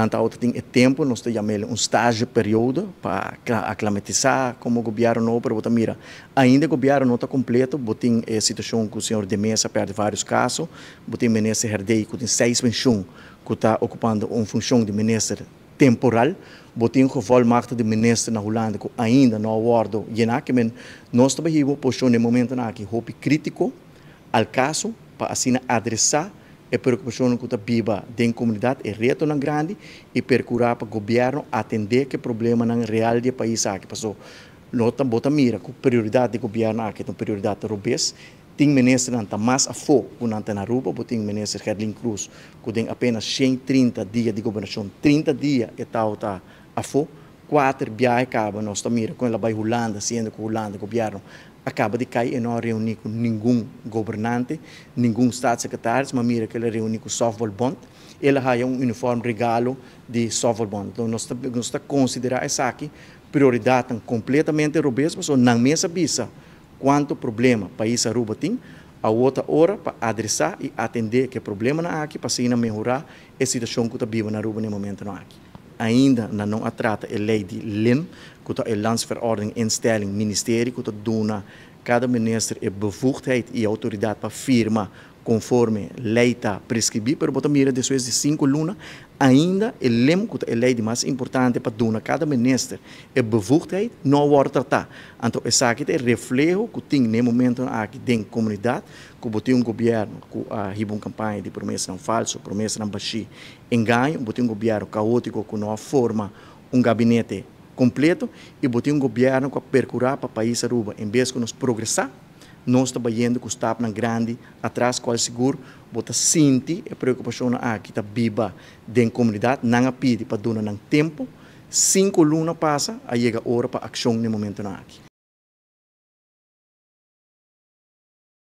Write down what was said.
Anta outra tem tempo, nós temos estágio período para aclimatizar como o governo não, para botar mira. Ainda o governo não está completo, botem a situação que o senhor de mesa perde vários casos, botem ministro herdei que tem 6 pensões que está ocupando uma função de ministro temporal, botem o volmacht de ministro na Holanda que ainda não aguardo llenar, que nós também temos posição no momento na que hope crítico ao caso para assim adressar a preocupação que está viva da comunidade é reto na grande e procurar para o governo atender que problema na real do país aqui passou. Nota bota mira que a prioridade do governo aqui é uma prioridade robês. Tem ministro não mais a fogo que não está na rua, tem ministro Gerlin Cruz que tem apenas 130 dias de governação, 30 dias e tal tá a fogo, 4 viagens acaba nós está mira com ela vai Holanda, sendo que Holanda governo acaba de cair e não reunir com nenhum governante, nenhum estado secretário, mas mira que ele reúne com o Softball Bond, ele tem um uniforme regalo de Softball Bond. Então, nós estamos considerando essa aqui prioridade completamente robês, mas não mesmo visa quanto problema o país Aruba tem, a outra hora para adressar e atender que problema na aqui, para assim melhorar a situação que está viva na Aruba no momento na aqui. Ainda não trata a lei de LIM, que é a landsverordening instelling ministério, que dona cada ministro a bevoegdheid e autoridade para firmar conforme a lei está prescrevida, mas botar mira depois de 5 lunas, ainda a LIM, que é a lei mais importante para donar cada ministro a bevoegdheid, não vai tratar. Então, essa aqui é o reflexo que tem no momento aqui dentro da comunidade, que botou governo que riba uma campanha de promessa não falso, promessa não baixi, engano, botou governo caótico que não forma gabinete completo e botou governo que procurar para o país Aruba, em vez de nós progressar, nós estamos indo com o estado na grande atrás, qual seguro, bota sentir a preocupação aqui está viva dentro da comunidade, não pede para donar tempo, 5 lunas passa, aí chega a hora para ação no momento aqui.